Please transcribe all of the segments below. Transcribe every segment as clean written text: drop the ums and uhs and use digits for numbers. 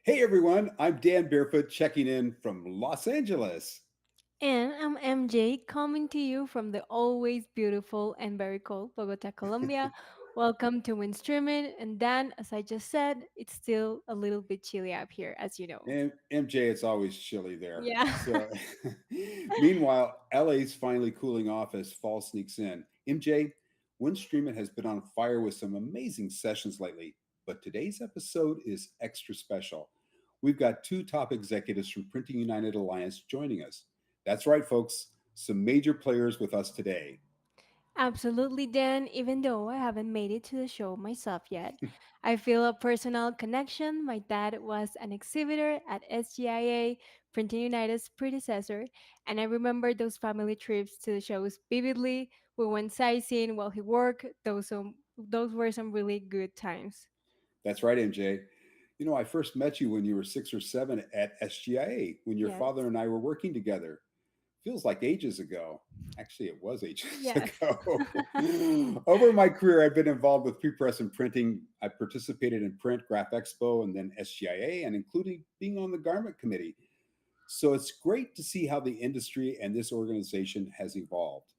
Hey everyone, I'm Dan Barefoot checking in from Los Angeles. And I'm MJ coming to you from the always beautiful and very cold Bogota, Colombia. Welcome to WIN StreamIt. And Dan, as I just said, it's still a little bit chilly up here, as you know. And MJ, it's always chilly there. Yeah. So, meanwhile, LA's finally cooling off as fall sneaks in. MJ, WIN StreamIt has been on fire with some amazing sessions lately, but today's episode is extra special. We've got two top executives from Printing United Alliance joining us. That's right, folks, some major players with us today. Absolutely, Dan. Even though I haven't made it to the show myself yet, I feel a personal connection. My dad was an exhibitor at SGIA, Printing United's predecessor, and I remember those family trips to the shows vividly. We went sightseeing while he worked. Those were some really good times. That's right, MJ. You know, I first met you when you were 6 or 7 at SGIA when your Yes. father and I were working together. Feels like ages ago. Actually, it was ages Yes. ago. Over my career, I've been involved with pre-press and printing. I participated in Print, Graph Expo, and then SGIA, and including being on the garment committee. So it's great to see how the industry and this organization has evolved.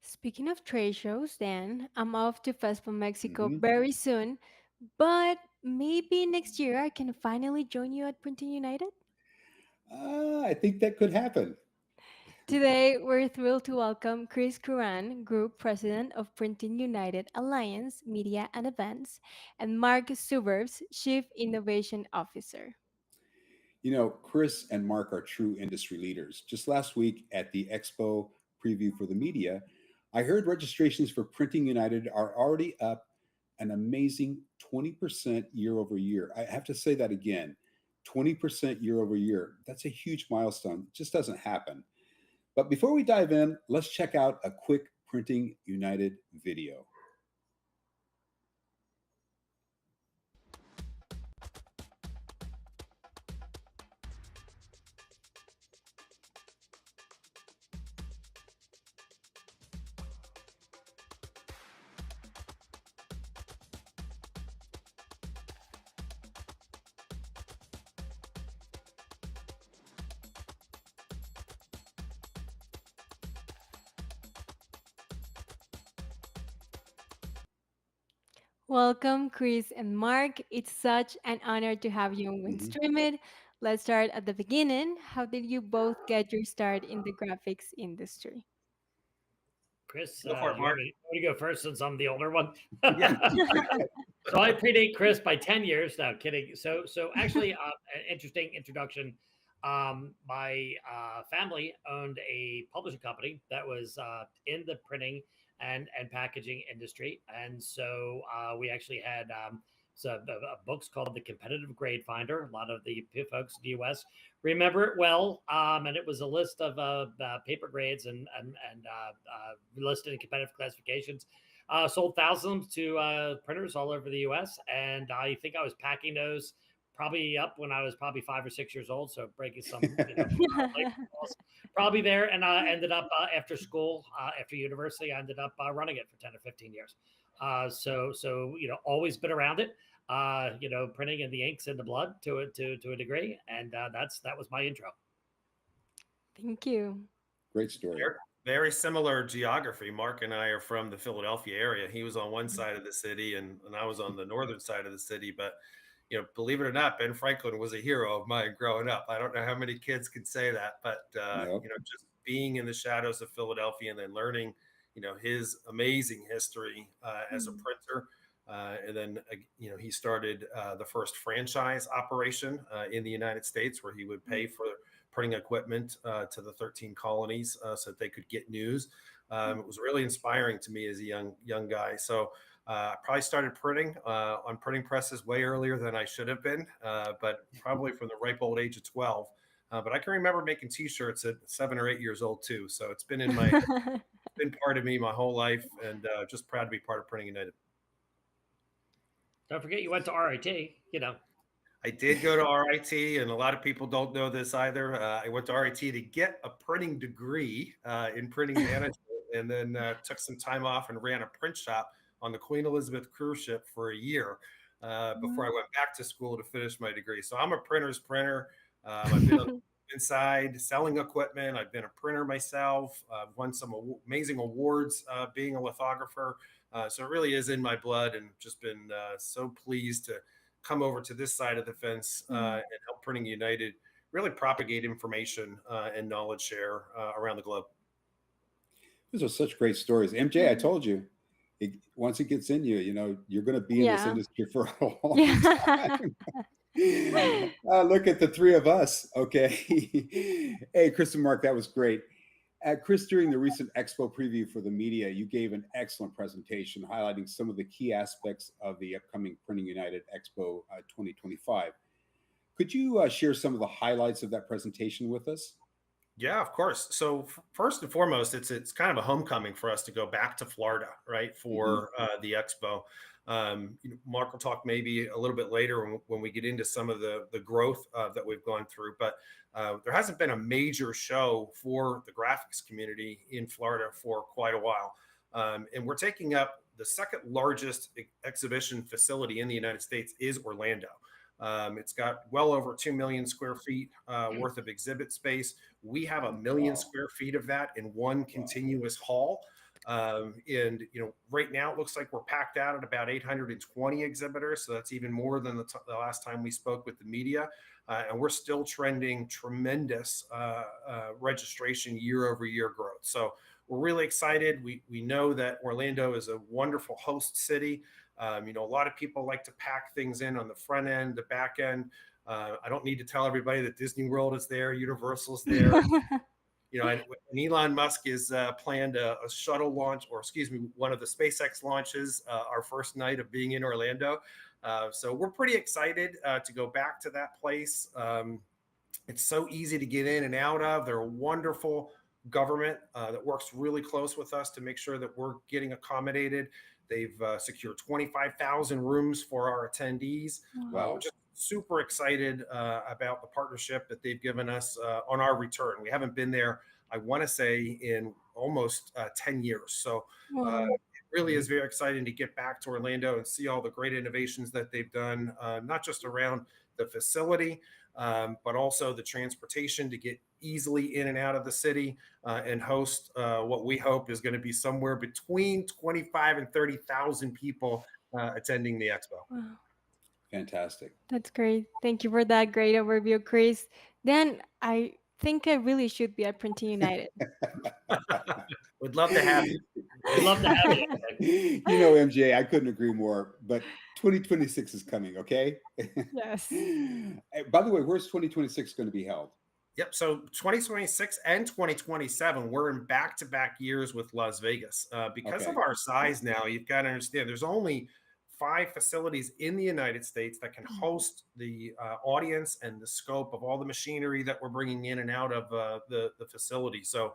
Speaking of trade shows, Dan, I'm off to FESPA Mexico Mhm. very soon, but maybe next year I can finally join you at Printing United. I think that could happen. Today, we're thrilled to welcome Chris Curran, Group President of Printing United Alliance Media and Events, and Mark Suburbs, Chief Innovation Officer. You know, Chris and Mark are true industry leaders. Just last week at the Expo preview for the media, I heard registrations for Printing United are already up an amazing 20% year over year. I have to say that again, 20% year over year. That's a huge milestone. It just doesn't happen. But before we dive in, let's check out a quick Printing United video. Welcome, Chris and Mark. It's such an honor to have you on Mhm. WinStreamIt. Let's start at the beginning. How did you both get your start in the graphics industry? Chris, Go for it, do you want Mark. me to go first since I'm the older one? Yeah. So I predate Chris by 10 years. No, kidding. So actually, an interesting introduction. My family owned a publishing company that was in the printing and packaging industry, and so we actually had books called the Competitive Grade Finder. A lot of the folks in the U.S. remember it well, and it was a list of paper grades and listed in competitive classifications. Sold thousands to printers all over the U.S. And I think I was packing those probably up when I was probably 5 or 6 years old. So breaking some, light laws probably there. And I ended up after school, after university, I ended up running it for 10 or 15 years. So always been around it. Printing in the inks and the blood to a degree, and that was my intro. Thank you. Great story. Very similar geography. Mark and I are from the Philadelphia area. He was on one side of the city, and I was on the northern side of the city. But believe it or not, Ben Franklin was a hero of mine growing up. I don't know how many kids can say that, but Yep. just being in the shadows of Philadelphia and then learning, his amazing history as a printer. And then, he started the first franchise operation in the United States where he would pay for printing equipment to the 13 colonies so that they could get news. It was really inspiring to me as a young guy. So I probably started printing on printing presses way earlier than I should have been, but probably from the ripe old age of 12. But I can remember making T-shirts at 7 or 8 years old too. So it's been been part of me my whole life, and just proud to be part of Printing United. Don't forget you went to RIT, you know. I did go to RIT, and a lot of people don't know this either. I went to RIT to get a printing degree in printing management, and then took some time off and ran a print shop on the Queen Elizabeth cruise ship for a year before I went back to school to finish my degree. So I'm a printer's printer. I've been inside selling equipment. I've been a printer myself. I've won some amazing awards being a lithographer. So it really is in my blood, and just been so pleased to come over to this side of the fence and help Printing United really propagate information and knowledge share around the globe. Those are such great stories. MJ, I told you, once it gets in you, you're going to be in this industry for a long time. Look at the three of us. Okay. Hey, Chris and Mark, that was great. Chris, during the recent Expo preview for the media, you gave an excellent presentation highlighting some of the key aspects of the upcoming Printing United Expo 2025. Could you share some of the highlights of that presentation with us? Yeah, of course. So first and foremost, it's kind of a homecoming for us to go back to Florida, right, for the Expo. Mark will talk maybe a little bit later when we get into some of the growth that we've gone through, but there hasn't been a major show for the graphics community in Florida for quite a while. And we're taking up the second largest exhibition facility in the United States is Orlando. It's got well over 2 million square feet worth of exhibit space. We have 1 million square feet of that in one continuous hall. And right now it looks like we're packed out at about 820 exhibitors. So that's even more than the last time we spoke with the media. And we're still trending tremendous registration year-over-year growth. So we're really excited. We know that Orlando is a wonderful host city. A lot of people like to pack things in on the front end, the back end. I don't need to tell everybody that Disney World is there, Universal's there. And Elon Musk is planned a shuttle launch, or excuse me, one of the SpaceX launches, our first night of being in Orlando. So we're pretty excited to go back to that place. It's so easy to get in and out of. They're a wonderful government that works really close with us to make sure that we're getting accommodated. They've secured 25,000 rooms for our attendees. Wow. We're just super excited about the partnership that they've given us on our return. We haven't been there, I want to say, in almost 10 years. So it really is very exciting to get back to Orlando and see all the great innovations that they've done, not just around the facility, but also the transportation to get easily in and out of the city and host what we hope is going to be somewhere between 25 and 30,000 people attending the Expo. Wow. Fantastic. That's great. Thank you for that great overview, Chris. Then I think I really should be at Printing United. We'd love to have you. We'd love to have you. MJ, I couldn't agree more, but 2026 is coming, okay? Yes. By the way, where's 2026 going to be held? Yep. So 2026 and 2027, we're in back-to-back years with Las Vegas. Because of our size now, you've got to understand there's only 5 facilities in the United States that can host the audience and the scope of all the machinery that we're bringing in and out of the facility. So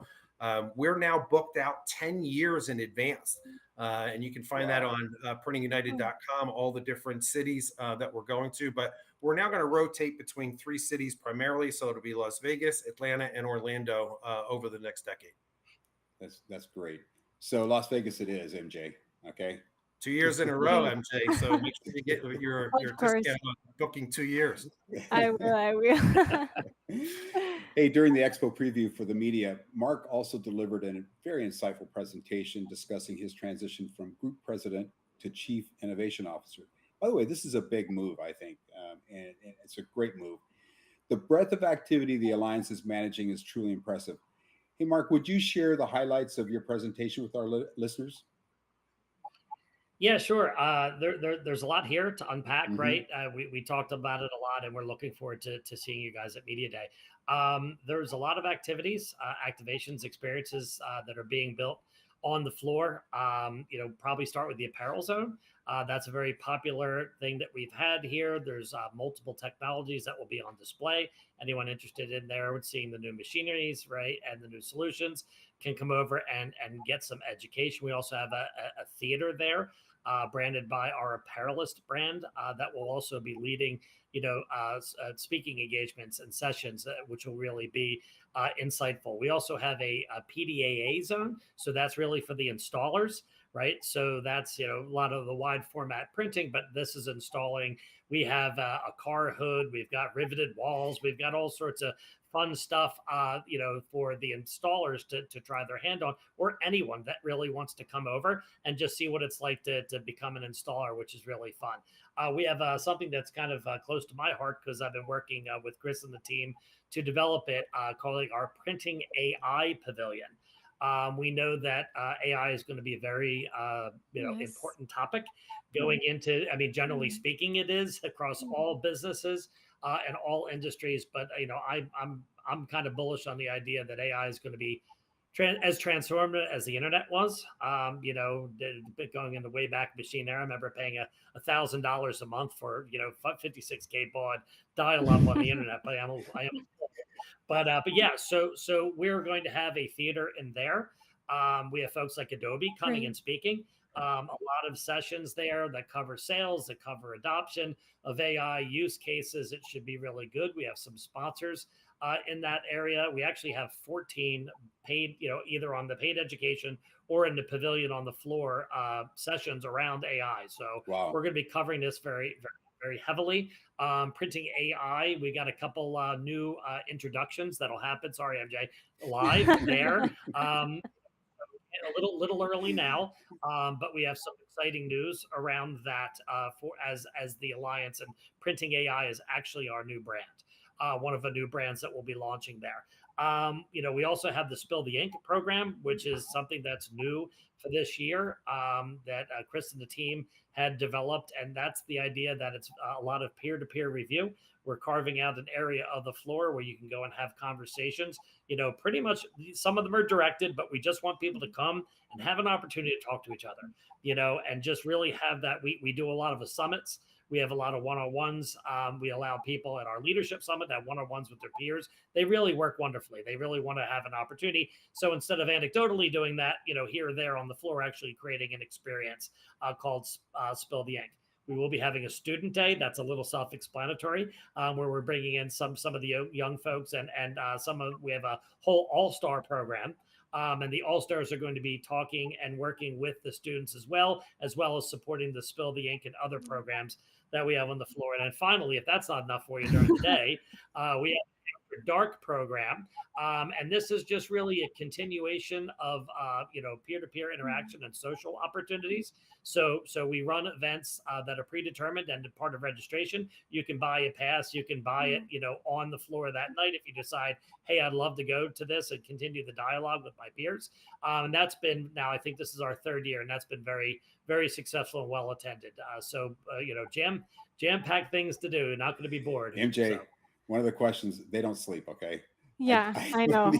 we're now booked out 10 years in advance. And you can find that on printingunited.com, all the different cities that we're going to. But we're now going to rotate between 3 cities primarily. So it'll be Las Vegas, Atlanta, and Orlando over the next decade. That's great. So Las Vegas it is, MJ. Okay. 2 years in a row, MJ. So make sure you get your discount on booking 2 years. I will. Hey, during the Expo preview for the media, Mark also delivered a very insightful presentation discussing his transition from group president to chief innovation officer. By the way, this is a big move, I think, and it's a great move. The breadth of activity the Alliance is managing is truly impressive. Hey, Mark, would you share the highlights of your presentation with our listeners? Yeah, sure. There's a lot here to unpack, right? We talked about it a lot, and we're looking forward to seeing you guys at Media Day. There's a lot of activities, activations, experiences that are being built on the floor. Probably start with the apparel zone. That's a very popular thing that we've had here. There's multiple technologies that will be on display. Anyone interested in there with seeing the new machineries, right, and the new solutions can come over and get some education. We also have a theater there, branded by our Apparelist brand, that will also be leading, speaking engagements and sessions, which will really be insightful. We also have a PDAA zone, so that's really for the installers, right? So that's a lot of the wide format printing, but this is installing. We have a car hood, we've got riveted walls, we've got all sorts of fun stuff, for the installers to try their hand on, or anyone that really wants to come over and just see what it's like to become an installer, which is really fun. We have something that's kind of close to my heart because I've been working with Chris and the team to develop it, calling our Printing AI Pavilion. We know that AI is going to be a very Yes. important topic going into. I mean, generally speaking, it is across all businesses and all industries. But I'm kind of bullish on the idea that AI is going to be as transformative as the internet was. Going in the way back machine era, I remember paying $1,000 a month for 56K baud dial-up on the internet. But yeah, so we're going to have a theater in there. We have folks like Adobe coming and speaking. A lot of sessions there that cover sales, that cover adoption of AI use cases. It should be really good. We have some sponsors in that area. We actually have 14 paid, either on the paid education or in the pavilion on the floor sessions around AI. So Wow. we're going to be covering this very, very, very heavily. Printing AI, we got a couple new introductions that'll happen. Sorry, MJ, live there. A little early now, but we have some exciting news around that for as the Alliance, and Printing AI is actually our new brand, one of the new brands that we'll be launching there. We also have the Spill the Ink program, which is something that's new for this year, that Chris and the team had developed, and that's the idea that it's a lot of peer-to-peer review. We're carving out an area of the floor where you can go and have conversations. Pretty much some of them are directed, but we just want people to come and have an opportunity to talk to each other, and just really have that. We do a lot of the summits. We have a lot of one-on-ones. We allow people at our leadership summit to have one-on-ones with their peers. They really work wonderfully. They really want to have an opportunity. So instead of anecdotally doing that, here or there on the floor, actually creating an experience called Spill the Ink. We will be having a student day. That's a little self-explanatory, where we're bringing in some of the young folks, and we have a whole all-star program. And the all-stars are going to be talking and working with the students as well as supporting the Spill the Ink and other programs that we have on the floor. And then finally, if that's not enough for you during the day, we have After Dark program. And this is just really a continuation of, peer-to-peer interaction and social opportunities. So we run events that are predetermined, and part of registration, you can buy a pass, you can buy it, on the floor that night if you decide, hey, I'd love to go to this and continue the dialogue with my peers. And that's been, now I think this is our third year, and that's been very, very successful and well attended. Jam-packed things to do, not going to be bored. MJ, so. One of the questions, they don't sleep, okay? Yeah, I know.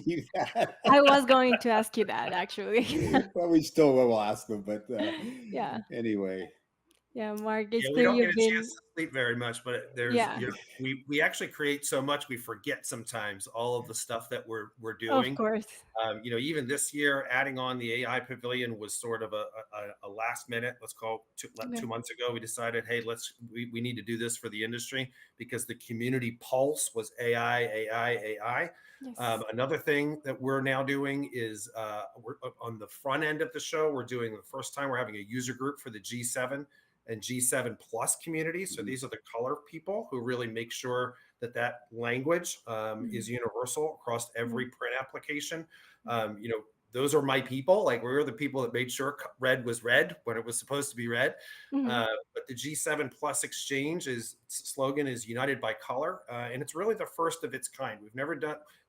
I was going to ask you that, actually. Well, we still will ask them, but yeah. Anyway. Yeah, Mark, it's we clear don't get you've a been. chance to sleep very much, but there's we actually create so much we forget sometimes all of the stuff that we're doing. Of course. Even this year, adding on the AI Pavilion was sort of a last minute. Let's call 2 months ago. We decided, hey, we need to do this for the industry because the community pulse was AI. Yes. Another thing that we're now doing is we're on the front end of the show. We're doing the first time we're having a user group for the G7 and G7 Plus community. So these are the color people who really make sure that language is universal across every print application. Those are my people. Like, we're the people that made sure red was red when it was supposed to be red. But the G7 Plus exchange slogan is United by Color. And it's really the first of its kind.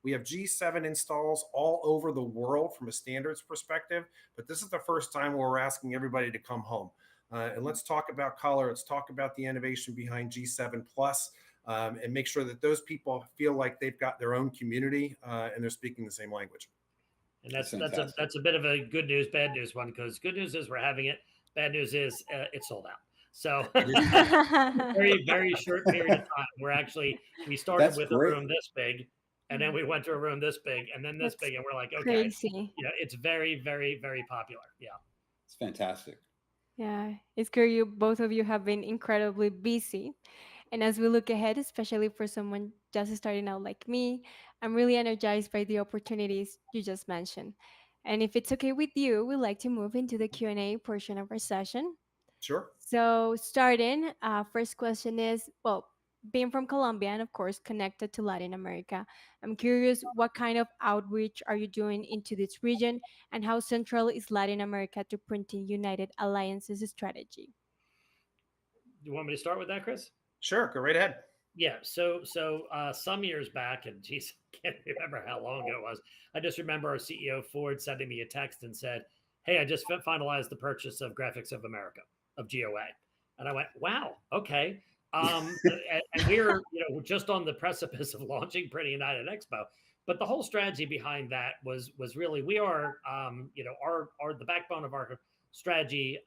We have G7 installs all over the world from a standards perspective, but this is the first time where we're asking everybody to come home. And let's talk about color. Let's talk about the innovation behind G7 Plus, and make sure that those people feel like they've got their own community and they're speaking the same language. And That's that's fantastic. a bit of a good news, bad news one, because good news is we're having it. Bad news is it's sold out. So very short period of time. We started That's with a great. room this big, and then we went to a room this big, and then this That's big, and we're like, okay, crazy. it's very popular. Yeah. It's fantastic. Yeah, it's clear you both of you have been incredibly busy. And as we look ahead, especially for someone just starting out like me, I'm really energized by the opportunities you just mentioned. And if it's okay with you, we'd like to move into the Q&A portion of our session. Sure. So, starting, first question is, well, being from Colombia and of course connected to Latin America, I'm curious what kind of outreach are you doing into this region and how central is Latin America to Printing United Alliance's strategy? You want me to start with that, Chris? Sure. Go right ahead. Yeah. Some years back, and geez, I can't remember how long ago it was. I just remember our CEO Ford sending me a text and said, "Hey, I just finalized the purchase of Graphics of America of GOA," and I went, "Wow, okay." And we're just on the precipice of launching Printing United Expo, but the whole strategy behind that was really we are our the backbone of our strategy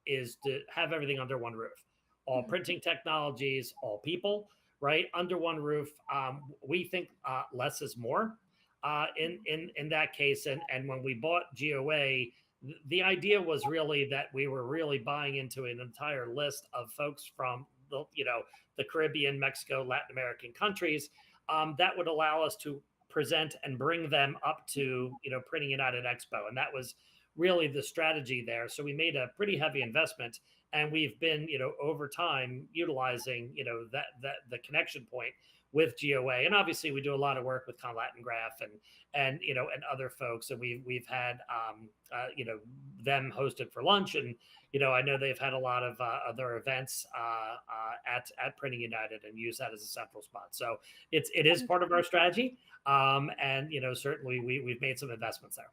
is to have everything under one roof, all printing technologies, all people, right under one roof. We think less is more in that case. And when we bought GOA, the idea was really that we were really buying into an entire list of folks from the Caribbean, Mexico, Latin American countries that would allow us to present and bring them up to Printing United Expo, and that was really the strategy there. So we made a pretty heavy investment, and we've been over time utilizing that the connection point with GOA. And obviously we do a lot of work with Latin Graph and other folks, and we've had them hosted for lunch, and I know they've had a lot of other events at Printing United and use that as a central spot. So it is part of our strategy, and certainly we've made some investments there.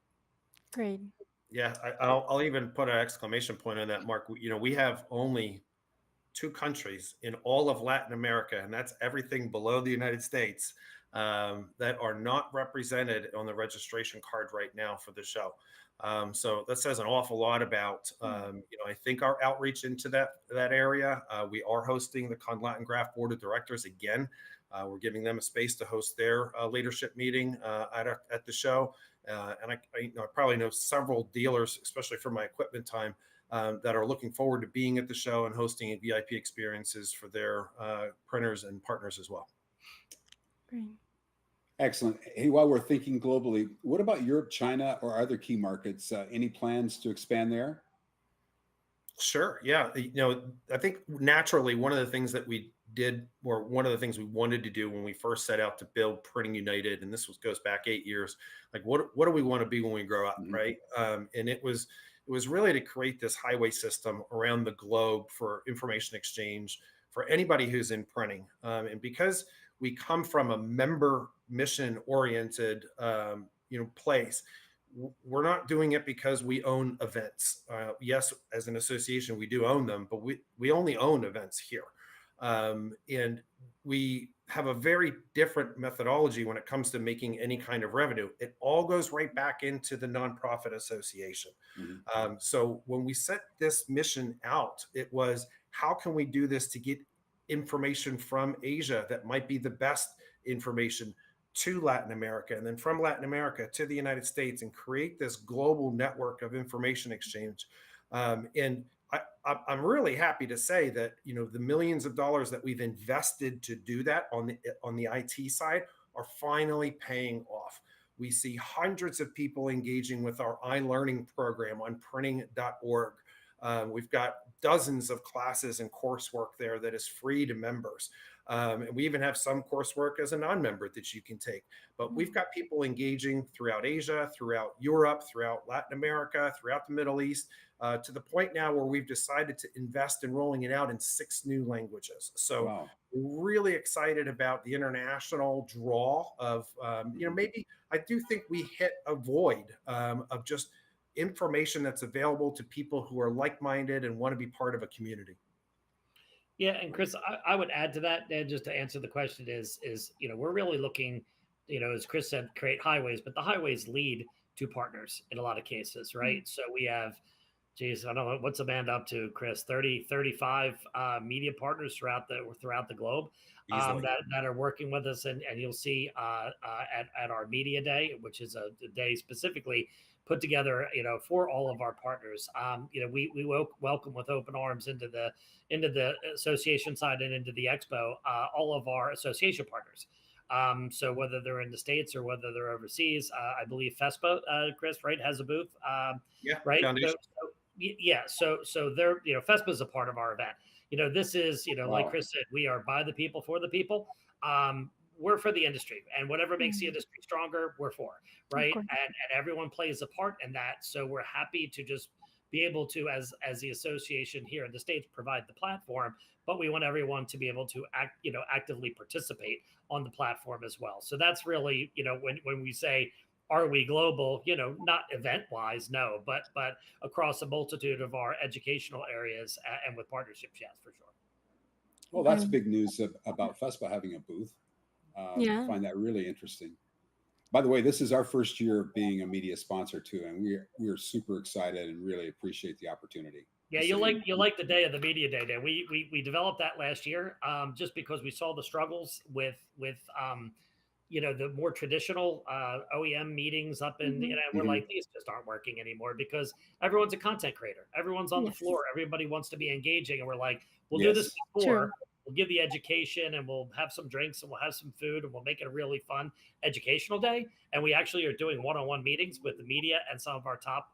Great. Yeah, I'll even put an exclamation point on that, Mark. We have only 2 countries in all of Latin America, and that's everything below the United States, that are not represented on the registration card right now for the show. So that says an awful lot about, I think our outreach into that area. We are hosting the Latin Graph Board of Directors again. We're giving them a space to host their leadership meeting at the show. And I probably know several dealers, especially from my equipment time, that are looking forward to being at the show and hosting VIP experiences for their printers and partners as well. Great. Excellent. Hey, while we're thinking globally, what about Europe, China, or other key markets? Any plans to expand there? Sure. Yeah. I think naturally one of the things that we did, or one of the things we wanted to do when we first set out to build Printing United, and this goes back 8 years, like what do we want to be when we grow up, right? And it was really to create this highway system around the globe for information exchange for anybody who's in printing. And because we come from a member mission oriented, place, we're not doing it because we own events. Yes, as an association, we do own them, but we only own events here. And we have a very different methodology when it comes to making any kind of revenue. It all goes right back into the nonprofit association. So when we set this mission out, it was, how can we do this to get information from Asia that might be the best information to Latin America, and then from Latin America to the United States, and create this global network of information exchange. And I'm really happy to say that the millions of dollars that we've invested to do that on the IT side are finally paying off. We see hundreds of people engaging with our iLearning program on printing.org. We've got dozens of classes and coursework there that is free to members. And we even have some coursework as a non-member that you can take. But we've got people engaging throughout Asia, throughout Europe, throughout Latin America, throughout the Middle East, to the point now where we've decided to invest in rolling it out in 6 new languages. So Wow. we're really excited about the international draw of, maybe I do think we hit a void of just information that's available to people who are like-minded and want to be part of a community. Yeah, and Chris, I would add to that, and just to answer the question is we're really looking, as Chris said, create highways, but the highways lead to partners in a lot of cases, Mm. right? So we have, geez, I don't know what's Amanda up to, Chris. 30, 35 media partners throughout the globe Easily. that are working with us, and you'll see at our media day, which is a day specifically put together, for all of our partners. We welcome with open arms into the association side and into the expo all of our association partners. So whether they're in the States or whether they're overseas, I believe FESPA, Chris, right, has a booth, Yeah. right? Foundation. Yeah, so they're, FESPA is a part of our event. This is, like Wow. Chris said, we are by the people for the people. We're for the industry, and whatever makes the Mm. industry stronger, we're for, Of right? course. And everyone plays a part in that. So we're happy to just be able to, as the association here in the States, provide the platform, but we want everyone to be able to actively participate on the platform as well. So that's really, when we say, are we global, not event wise, no, but across a multitude of our educational areas and with partnerships, yes, for sure. Well, that's Okay. big news about FESPA having a booth. Yeah. Find that really interesting. By the way, this is our first year of being a media sponsor too, and we're super excited and really appreciate the opportunity. Yeah, Just so you like the day of the media day. Day we developed that last year, just because we saw the struggles with the more traditional OEM meetings up in, Hmm. we're Mhm. like, these just aren't working anymore because everyone's a content creator. Everyone's on the Yes. floor. Everybody wants to be engaging. And we're like, we'll do this Yes. before. True. We'll give the education and we'll have some drinks and we'll have some food and we'll make it a really fun educational day. And we actually are doing one-on-one meetings with the media and some of our top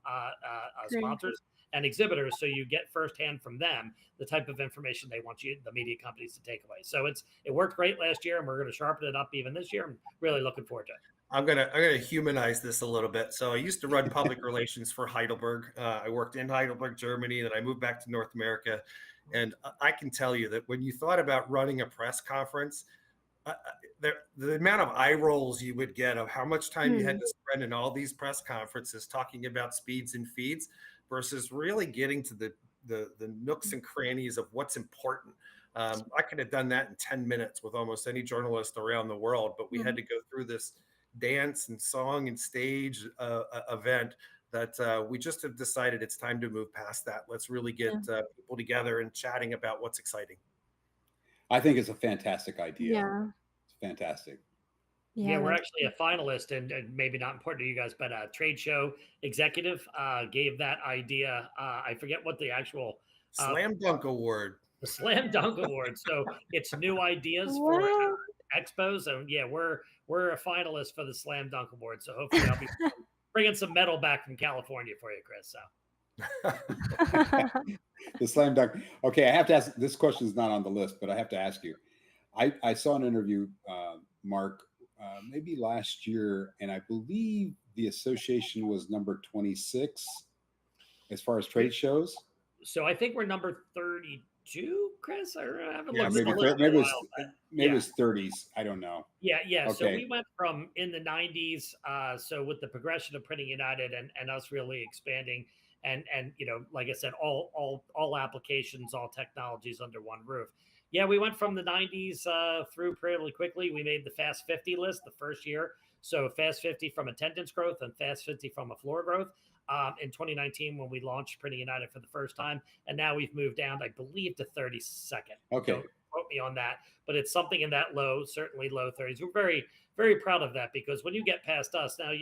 Great. sponsors and exhibitors. So you get firsthand from them the type of information they want the media companies to take away. So it worked great last year and we're going to sharpen it up even this year. I'm really looking forward to it. I'm gonna humanize this a little bit. So I used to run public relations for Heidelberg. I worked in Heidelberg, Germany, then I moved back to North America, and I can tell you that when you thought about running a press conference, the amount of eye rolls you would get of how much time you had Mm. to spend in all these press conferences talking about speeds and feeds versus really getting to the nooks and crannies of what's important. I could have done that in 10 minutes with almost any journalist around the world, but we had Mhm. to go through this dance and song and stage event that we just have decided it's time to move past that. Let's really get Yeah. people together and chatting about what's exciting. I think it's a fantastic idea. Yeah. It's fantastic. Yeah, Yeah. we're That's actually a finalist, and maybe not important to you guys, but a trade show executive gave that idea. I forget what the actual uh, Slam Dunk Award. the Slam Dunk Award. So it's new ideas for what? expos, and yeah, we're a finalist for the Slam Dunk Award. So hopefully, I'll be bringing some metal back from California for you, Chris. So The slam dunk. Okay, I have to ask. This question is not on the list, but I have to ask you. I saw an interview, Mark, maybe last year, and I believe the association was number 26 as far as trade shows. so I think we're number 32, Chris. I haven't Yeah, looked at the maybe list in a maybe while. But maybe yeah. it's 30s. I don't know. Yeah. So Okay. we went from in the 90s. So with the progression of Printing United and us really expanding and like I said, all applications, all technologies under one roof. Yeah, we went from the 90s through fairly quickly. We made the Fast 50 list the first year. So Fast 50 from attendance growth and Fast 50 from a floor growth. In 2019 when we launched Printing United for the first time, and now we've moved down, I believe, to 32nd. Okay. Don't quote me on that, but it's something in that certainly low 30s. We're very, very proud of that because when you get past us now,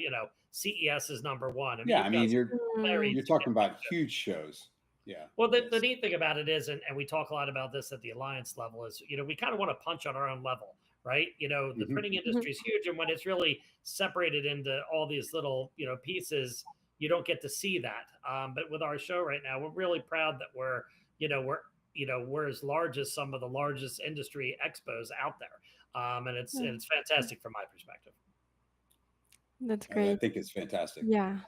CES is number one. I mean, Yeah, I you've mean got some Mm. very you're talking significant about huge shows. Yeah. well, the Yes. neat thing about it is, and we talk a lot about this at the alliance level, is we kind of want to punch on our own level, right? The Mhm. printing Mhm. industry is huge, and when it's really separated into all these little pieces, you don't get to see that. But with our show right now, we're really proud that we're as large as some of the largest industry expos out there, and Yeah. it's fantastic from my perspective. That's I great. think it's fantastic. Yeah.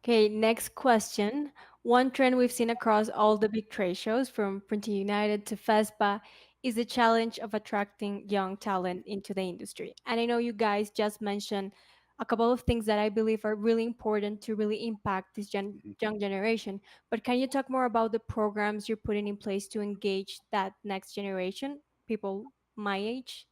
Okay, next question. One trend we've seen across all the big trade shows, from Printing United to FESPA, is the challenge of attracting young talent into the industry. And I know you guys just mentioned a couple of things that I believe are really important to really impact this Mhm. young generation. But can you talk more about the programs you're putting in place to engage that next generation, people my age?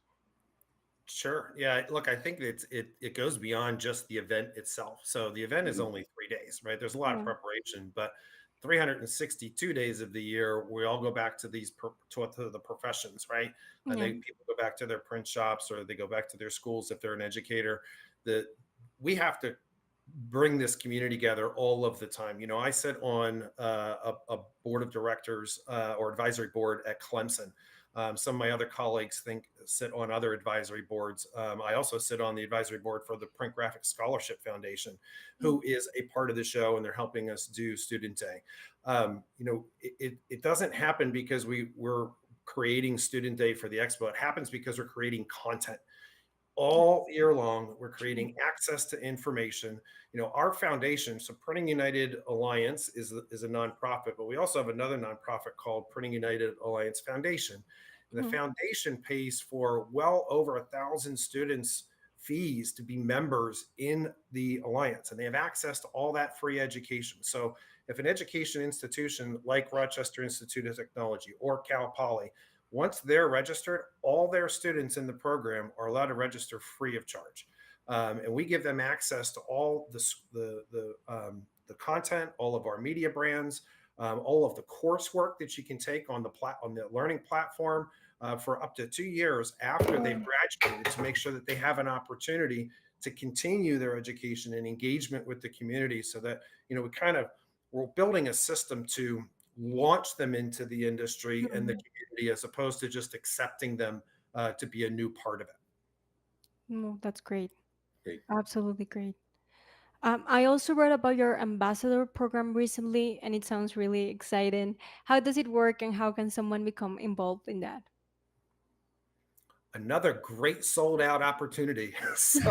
Sure. Yeah. Look, I think it goes beyond just the event itself. So the event is Mhm. only 3 days, right? There's a lot of Yeah. preparation, but 362 days of the year, we all go back to to the professions, right? And Yeah. people go back to their print shops or they go back to their schools if they're an educator. That we have to bring this community together all of the time. I sit on a board of directors or advisory board at Clemson. Some of my other colleagues sit on other advisory boards. I also sit on the advisory board for the Print Graphics Scholarship Foundation, who is a part of the show, and they're helping us do Student Day. It doesn't happen because we're creating Student Day for the expo. It happens because we're creating content all year long. We're creating access to information. Our foundation, so Printing United Alliance is a nonprofit, but we also have another nonprofit called Printing United Alliance Foundation. And the Mhm. foundation pays for well over 1,000 students fees to be members in the alliance, and they have access to all that free education. So if an education institution like Rochester Institute of Technology or Cal Poly, once they're registered, all their students in the program are allowed to register free of charge, and we give them access to all the content, all of our media brands, all of the coursework that you can take on the learning platform for up to 2 years after they've graduated, to make sure that they have an opportunity to continue their education and engagement with the community. So that we're building a system to launch them into the industry and the Mhm. community, as opposed to just accepting them to be a new part of it. No, that's great. Great. Absolutely great. I also read about your ambassador program recently, and it sounds really exciting. How does it work, and how can someone become involved in that? Another great sold out opportunity. So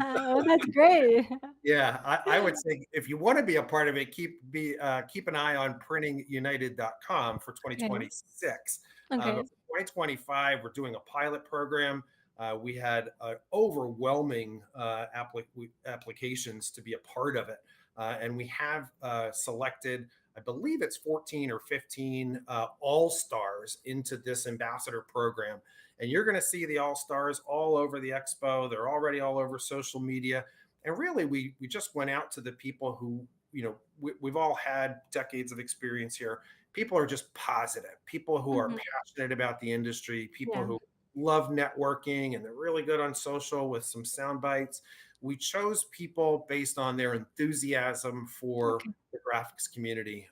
Oh, that's great. yeah, I would say if you want to be a part of it, keep an eye on printingunited.com for Okay. 2026. But Okay. for 2025, we're doing a pilot program. We had overwhelming applications to be a part of it, and we have selected, I believe it's 14 or 15 all stars into this ambassador program. And you're going to see the all stars all over the expo. They're already all over social media. And really, we just went out to the people who, we've all had decades of experience here. People are just positive, people who are Mhm. passionate about the industry, people Yeah. who love networking, and they're really good on social with some sound bites. We chose people based on their enthusiasm for Okay. the graphics community.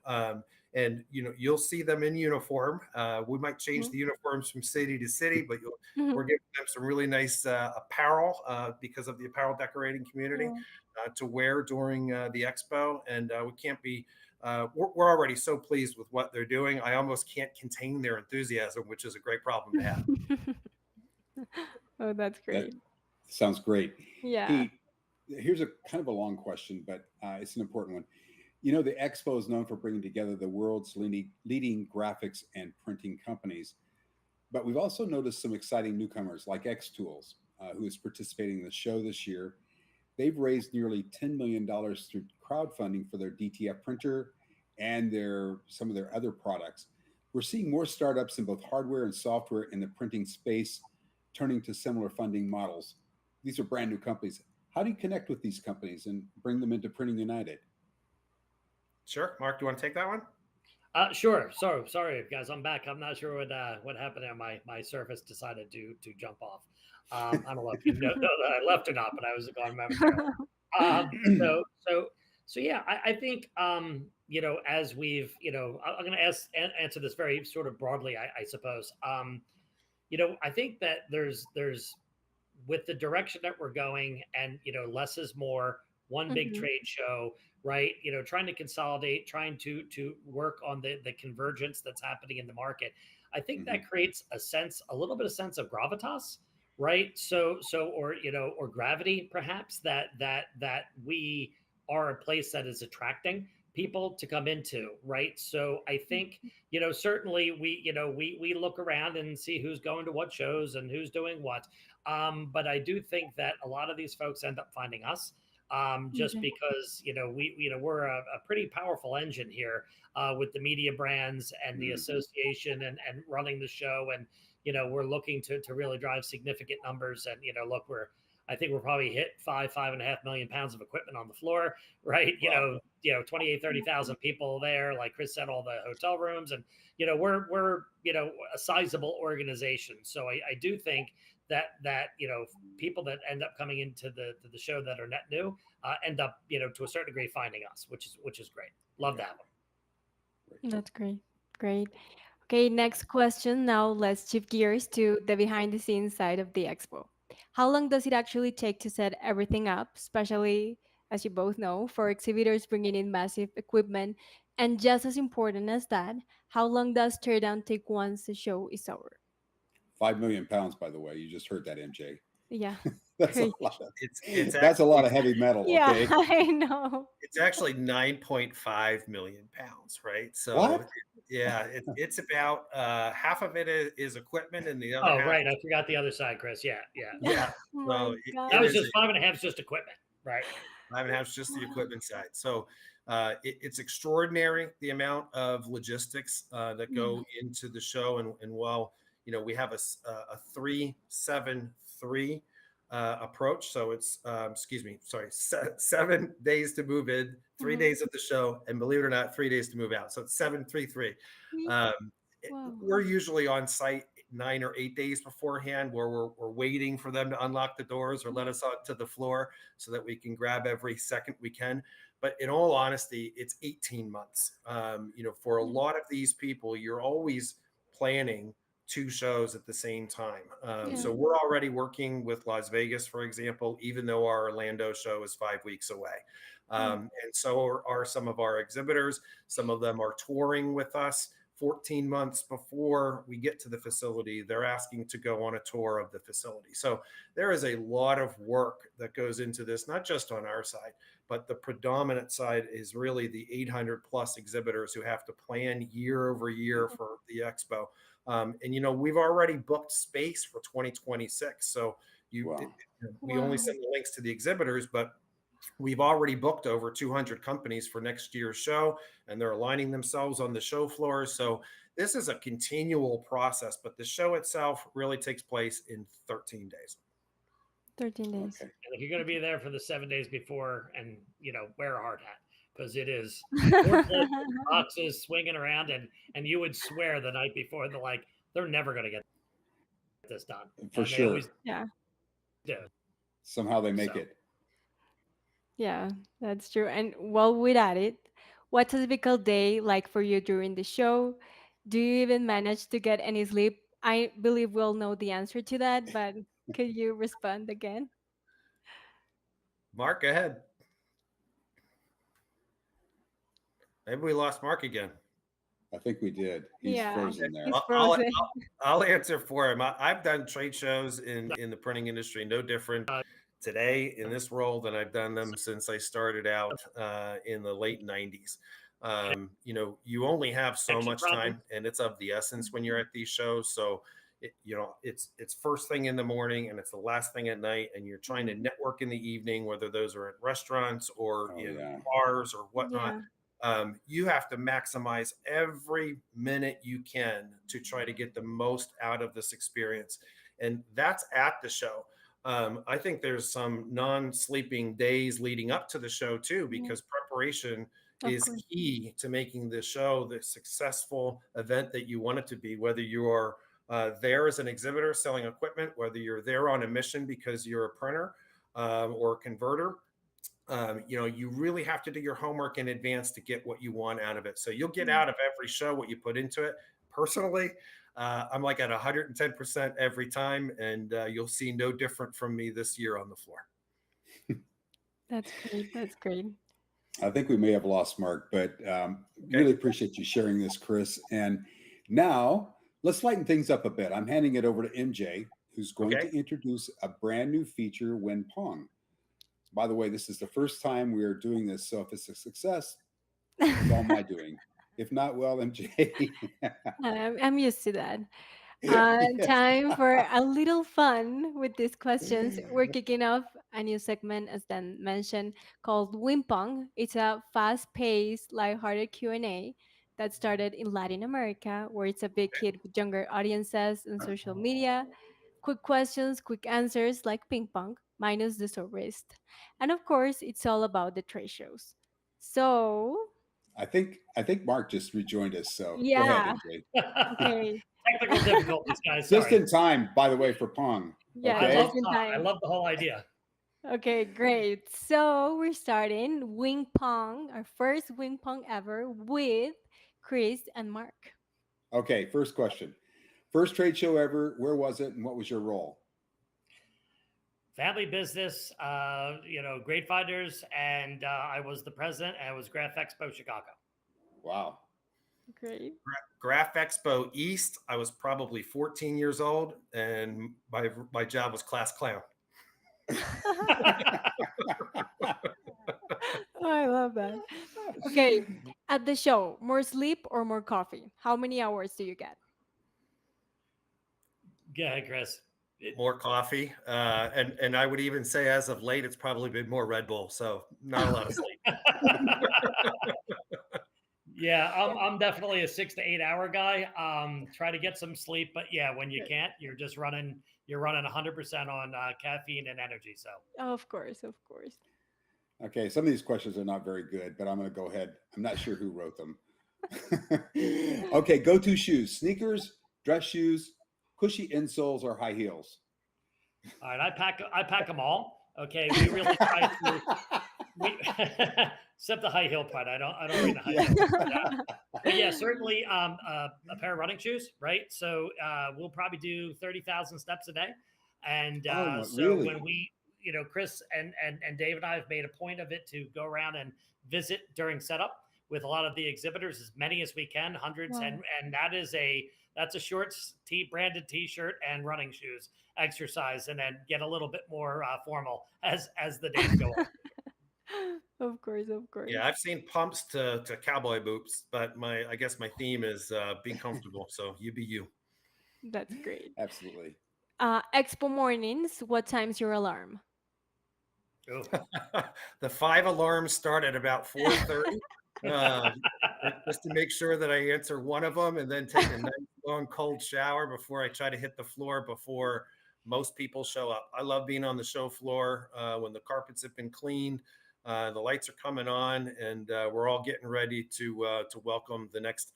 And you'll see them in uniform. We might change Mhm. the uniforms from city to city, but we're Mhm. giving them some really nice apparel because of the apparel decorating community Yeah. to wear during the expo. And we can't be, we're already so pleased with what they're doing. I almost can't contain their enthusiasm, which is a great problem to have. Oh, that's That great. sounds great. Yeah. Hey, here's a kind of a long question, but it's an important one. The expo is known for bringing together the world's leading graphics and printing companies, but we've also noticed some exciting newcomers like X Tools, who is participating in the show this year. They've raised nearly $10 million through crowdfunding for their DTF printer and some of their other products. We're seeing more startups in both hardware and software in the printing space turning to similar funding models. These are brand new companies. How do you connect with these companies and bring them into Printing United? Sure. Mark, do you want to take that one? Sure. So sorry, guys, I'm back. I'm not sure what happened there. My Surface decided to jump off. I don't know if you know that I left or not, but I was gone momentarily. Um, so so yeah, I think as we've I'm going to answer this very sort of broadly, I suppose. I think that there's with the direction that we're going, and less is more, one big Mhm. trade show, right? Trying to consolidate, trying to work on the convergence that's happening in the market. I think Mhm. that creates a little bit of sense of gravitas, right? Or gravity, perhaps, that we are a place that is attracting people to come into, right? So I think certainly we look around and see who's going to what shows and who's doing what. But I do think that a lot of these folks end up finding us, just Okay. because we're a pretty powerful engine here with the media brands and the Mhm. association and running the show, and we're looking to really drive significant numbers. And look, I think we're probably hit 5.5 million pounds of equipment on the floor, right? Wow. 28, 30,000 people there. Like Chris said, all the hotel rooms, and we're a sizable organization. So I do think that people that end up coming into the show that are net new end up to a certain degree finding us, which is great. Love to have them. That's great. Great. Okay, next question. Now let's shift gears to the behind the scenes side of the expo. How long does it actually take to set everything up, especially, as you both know, for exhibitors bringing in massive equipment? And just as important as that, how long does teardown take once the show is over? 5 million pounds, by the way. You just heard that, MJ. Yeah, That's a crazy. lot. It's That's a lot actually of heavy metal. Yeah, Okay. I know. it's actually 9.5 million pounds, right? So What? yeah, it's about half of it is equipment, and the other Oh, half, right. I forgot the other side, Chris. Yeah, yeah. yeah. Oh So my That it God. was is just 5.5 is just equipment, right? 5.5 is just the equipment side. So it's extraordinary the amount of logistics that Mm, go into the show. And while we have a 3-7-3 approach, so it's excuse me, sorry, 7 days to move in, three mhm. days of the show, and believe it or not, 3 days to move out. So it's 7-3-3. Ye- Um, Wow. we're usually on site 9 or 8 days beforehand, where we're waiting for them to unlock the doors or let us out to the floor so that we can grab every second we can. But in all honesty, it's 18 months. For a lot of these people, you're always planning 2 shows at the same time. Yeah. So we're already working with Las Vegas, for example, even though our Orlando show is 5 weeks away. Mm, And so are some of our exhibitors. Some of them are touring with us. 14 months before we get to the facility, they're asking to go on a tour of the facility. So there is a lot of work that goes into this, not just on our side, but the predominant side is really the 800 plus exhibitors who have to plan year over year for the expo. And we've already booked space for 2026. So Wow. we only wow. send the links to the exhibitors, but we've already booked over 200 companies for next year's show, and they're aligning themselves on the show floor. So this is a continual process, but the show itself really takes place in 13 days. 13 days. Okay. And if you're going to be there for the 7 days before, and wear a hard hat, because it is boxes swinging around, and you would swear the night before they're never going to get this done, For and they always sure. Yeah. do. Somehow they make So it. Yeah, that's true. And while we're at it, what's a typical day like for you during the show? Do you even manage to get any sleep? I believe we'll know the answer to that, but could you respond again? Mark, go ahead. Maybe we lost Mark again. I think we did. He's Yeah, frozen there. he's I'll, I'll, frozen. I'll answer for him. I've done trade shows in the printing industry, no different today in this role than I've done them since I started out in the late 90s. You only have so connection much problem. time, and it's of the essence when you're at these shows. So, it's first thing in the morning and it's the last thing at night, and you're trying to network in the evening, whether those are at restaurants or Oh, in yeah. bars or whatnot. Yeah. You have to maximize every minute you can to try to get the most out of this experience. And that's at the show. I think there's some non-sleeping days leading up to the show too, Yeah, because preparation of is course. key to making the show the successful event that you want it to be, whether you are there as an exhibitor selling equipment, whether you're there on a mission because you're a printer or a converter. You really have to do your homework in advance to get what you want out of it. So you'll get Mm, out of every show what you put into it. Personally, I'm like at 110% every time, and you'll see no different from me this year on the floor. that's great. That's great. I think we may have lost Mark, but Okay. really appreciate you sharing this, Chris. And now let's lighten things up a bit. I'm handing it over to MJ, who's going Okay. to introduce a brand new feature, Win Pong. By the way, this is the first time we are doing this, so if it's a success, it's all my doing. If not, well, MJ. I'm used to that. Yes. Time for a little fun with these questions. We're kicking off a new segment, as Dan mentioned, called Wing Pong. It's a fast-paced, lighthearted Q&A that started in Latin America, where it's a big hit with younger audiences and social media. Quick questions, quick answers like ping pong, minus the wrist. And of course, it's all about the trade shows. So, I think Mark just rejoined us. So go ahead, yeah, AJ. okay. Technical difficulties, guys. Just Sorry. in time, by the way, for Pong. Yeah, I Okay. love just in Pong. I time. love the whole idea. Okay, great. So we're starting wing pong, our first wing pong ever with Chris and Mark. Okay. First question. First trade show ever. Where was it, and what was your role? Family business, Great Finders, and I was the president. And I was Graph Expo Chicago. Wow. Great. Graph Expo East. I was probably 14 years old, and my job was class clown. Oh, I love that. Okay, at the show, more sleep or more coffee? How many hours do you get? Go ahead, Chris. More coffee, and I would even say as of late, it's probably been more Red Bull. So not a lot of sleep. Yeah, I'm definitely a 6 to 8 hour guy. Try to get some sleep, but yeah, when you can't, you're running 100% on caffeine and energy. So Oh, of course, of course. Okay. Some of these questions are not very good, but I'm going to go ahead. I'm not sure who wrote them. Okay. Go-to shoes: sneakers, dress shoes, cushy insoles, or high heels. all right, I pack them all. Okay, we really try to. We, except the high heel part. I don't read the high heel. But yeah, certainly a pair of running shoes, right? So we'll probably do 30,000 steps a day. And so really? when we, Chris and Dave and I have made a point of it to go around and visit during setup with a lot of the exhibitors, as many as we can, hundreds. Wow. And that's a shorts branded t-shirt and running shoes exercise, and then get a little bit more formal as the days go on. Of course, of course. Yeah, I've seen pumps to cowboy boots, but I guess my theme is be comfortable. So you be you. That's great. Absolutely. Expo mornings, what time's your alarm? Oh. The 5 alarms start at about 4:30, just to make sure that I answer one of them, and then take a nice long cold shower before I try to hit the floor before most people show up. I love being on the show floor when the carpets have been cleaned, the lights are coming on, and we're all getting ready to welcome the next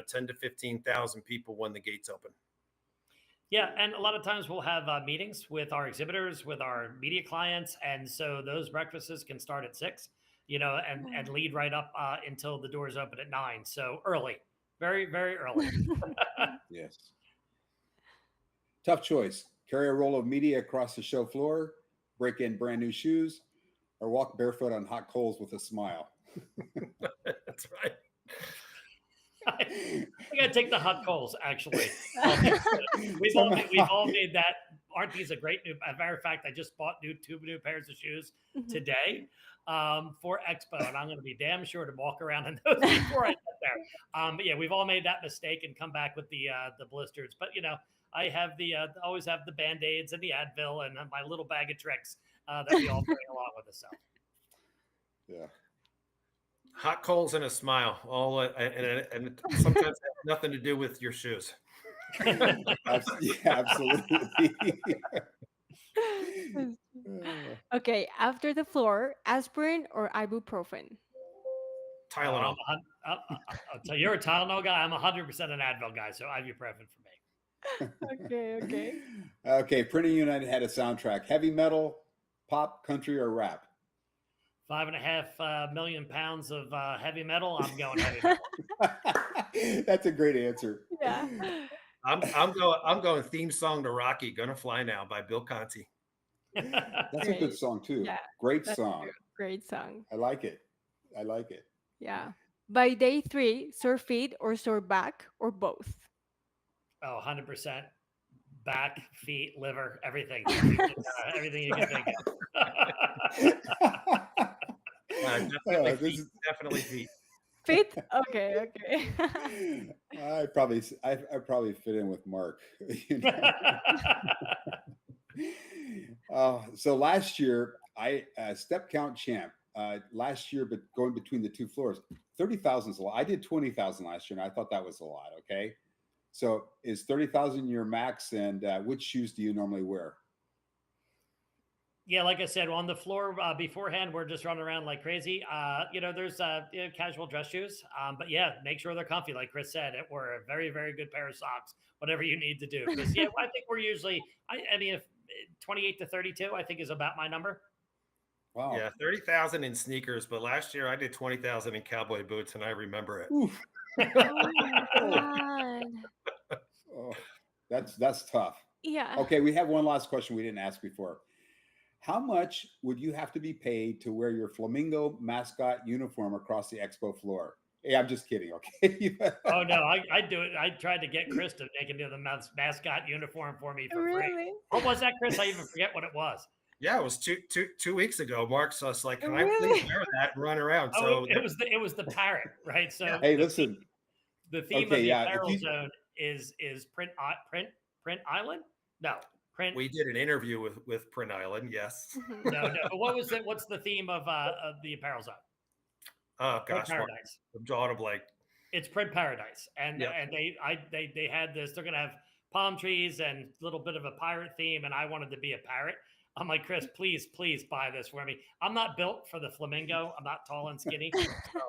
10 to 15,000 people when the gates open. Yeah, and a lot of times we'll have meetings with our exhibitors, with our media clients, and so those breakfasts can start at 6, and lead right up until the doors open at 9. So early, very, very early. Yes. Tough choice: carry a roll of media across the show floor, break in brand new shoes, or walk barefoot on hot coals with a smile. That's right. I gotta take the hot coals. Actually, we've all made that. Aren't these a great new? As a matter of fact, I just bought two new pairs of shoes today for Expo, and I'm going to be damn sure to walk around in those before I get there. But yeah, we've all made that mistake and come back with the blisters. But I have always have the Band-Aids and the Advil and my little bag of tricks that we all bring along with us. So. Yeah. Hot coals and a smile, all and sometimes have nothing to do with your shoes. Yeah, absolutely. Okay, after the floor, aspirin or ibuprofen? Tylenol. So you're a Tylenol guy. I'm 100% an Advil guy. So ibuprofen for me. Okay. Okay, Printing United had a soundtrack: heavy metal, pop, country, or rap. 5.5 million pounds of heavy metal. I'm going heavy metal. That's a great answer. Yeah. I'm going theme song to Rocky, "Gonna Fly Now" by Bill Conti. That's a good song too. Yeah, Great song. Great song. I like it. Yeah. By day 3, sore feet or sore back or both? Oh, 100%. Back, feet, liver, everything. Everything you can think of. Definitely feet. Feet? Okay. I probably fit in with Mark. So last year, I step count champ. last year, but going between the two floors, 30,000 is a lot. I did 20,000 last year, and I thought that was a lot. Okay, so is 30,000 your max? And which shoes do you normally wear? Yeah, like I said, on the floor beforehand, we're just running around like crazy. There's casual dress shoes, but yeah, make sure they're comfy. Like Chris said, or a very, very good pair of socks, whatever you need to do. Because yeah, I think we're usually, I mean, if 28 to 32, I think is about my number. Wow. Yeah, 30,000 in sneakers, but last year I did 20,000 in cowboy boots, and I remember it. Oof. Oh my God. Oh, that's tough. Yeah. Okay, we have one last question we didn't ask before. How much would you have to be paid to wear your flamingo mascot uniform across the expo floor? Hey, I'm just kidding. Okay. Oh no, I do it. I tried to get Chris to make into the mascot uniform for me for free. Really? What was that, Chris? I even forget what it was. Yeah, it was two weeks ago. Mark's us like, can I Really? please wear that and run around? Oh, So it was the parrot, right? So Hey, listen. the theme Okay, of the yeah. apparel zone is print island. No, print. we did an interview with Print Island. Yes. No. But what was it? What's the theme of the apparel zone? Oh Print gosh, Mark, paradise. I'm drawing a blank. It's print paradise, and Yep. and they had this. They're gonna have palm trees and a little bit of a pirate theme, and I wanted to be a parrot. I'm like, Chris, please buy this for me. I'm not built for the flamingo. I'm not tall and skinny. So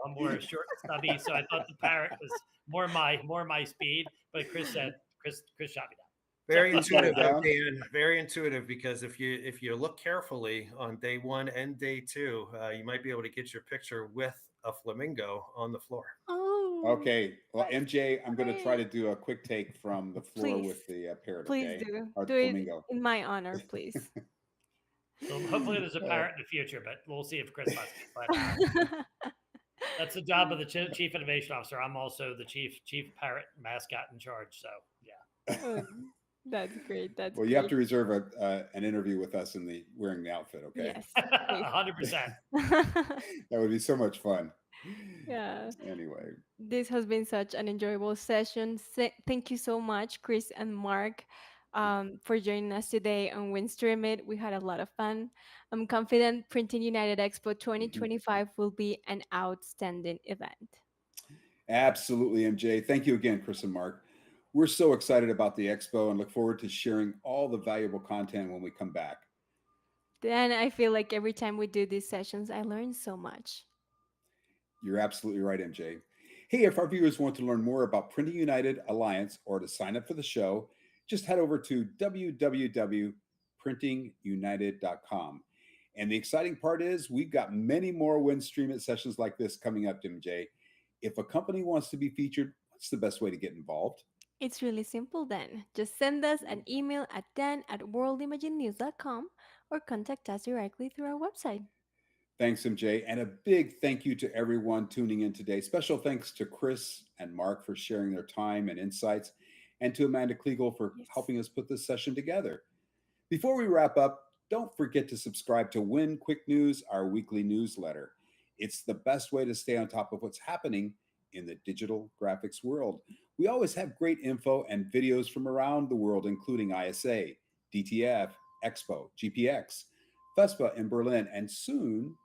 I'm more short and stubby. So I thought the parrot was more my speed. But Chris said, Chris shot me down. Very You shut it intuitive, though, down? Dan. Very intuitive, because if you look carefully on day one and day two, you might be able to get your picture with a flamingo on the floor. Oh. Okay. Well, that's MJ, I'm going to try to great. do a quick take from the floor Please. with the parrot. Please Okay, do. or the Do it flamingo. in my honor, please. So hopefully there's a parrot in the future, but we'll see if Chris lets me. But that's the job of the chief innovation officer. I'm also the chief parrot mascot in charge. So yeah. Oh, that's great. That's Well, you have great. to reserve an interview with us wearing the outfit. Okay. Yes, please. 100%. That would be so much fun. Yeah. Anyway, This has been such an enjoyable session. Thank you so much, Chris and Mark, for joining us today on WIN StreamIt. We had a lot of fun. I'm confident Printing United Expo mhm. 2025 will be an outstanding event. Absolutely, MJ. Thank you again, Chris and Mark. We're so excited about the expo and look forward to sharing all the valuable content when we come back. Then I feel like every time we do these sessions, I learn so much. You're absolutely right, MJ. Hey, if our viewers want to learn more about Printing United Alliance or to sign up for the show, just head over to www.printingunited.com. And the exciting part is we've got many more WIN StreamIt sessions like this coming up, MJ. If a company wants to be featured, what's the best way to get involved? It's really simple then. Just send us an email at dan@worldimagenews.com or contact us directly through our website. Thanks, MJ. And a big thank you to everyone tuning in today. Special thanks to Chris and Mark for sharing their time and insights, and to Amanda Kliegel for Yes. helping us put this session together. Before we wrap up, don't forget to subscribe to WIN Quick News, our weekly newsletter. It's the best way to stay on top of what's happening in the digital graphics world. We always have great info and videos from around the world, including ISA, DTF, Expo, GPX, FESPA in Berlin, and soon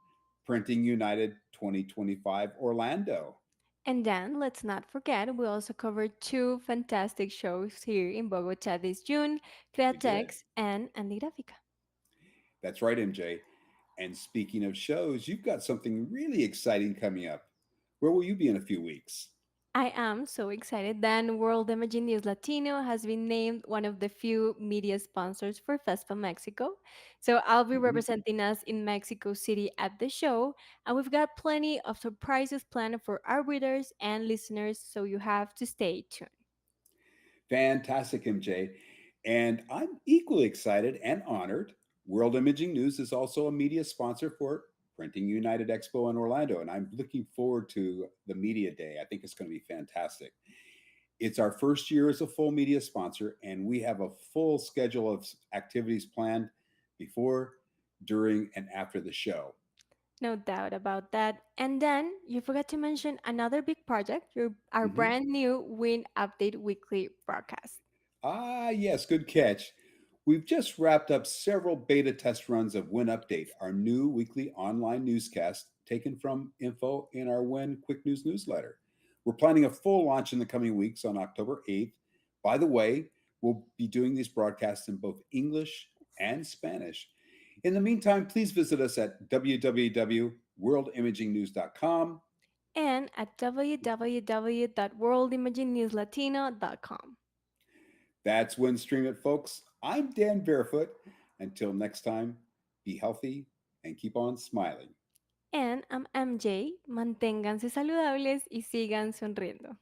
Printing United 2025 Orlando. And then let's not forget, we also covered two fantastic shows here in Bogota this June, We did. Createx and Andy Grafica. That's right, MJ. And speaking of shows, you've got something really exciting coming up. Where will you be in a few weeks? I am so excited that World Imaging News Latino has been named one of the few media sponsors for FESPA Mexico. So I'll be Mhm. representing us in Mexico City at the show, and we've got plenty of surprises planned for our readers and listeners, so you have to stay tuned. Fantastic, MJ. And I'm equally excited and honored. World Imaging News is also a media sponsor for Printing United Expo in Orlando, and I'm looking forward to the media day. I think it's going to be fantastic. It's our first year as a full media sponsor, and we have a full schedule of activities planned before, during, and after the show. No doubt about that. And then you forgot to mention another big project, our Mhm. brand new Win Update Weekly broadcast. Ah, yes, good catch. We've just wrapped up several beta test runs of WIN Update, our new weekly online newscast taken from info in our WIN Quick News newsletter. We're planning a full launch in the coming weeks on October 8th. By the way, we'll be doing these broadcasts in both English and Spanish. In the meantime, please visit us at www.worldimagingnews.com. And at www.worldimagingnewslatino.com. That's WIN StreamIt, folks. I'm Dan Barefoot. Until next time, be healthy and keep on smiling. And I'm MJ. Manténganse saludables y sigan sonriendo.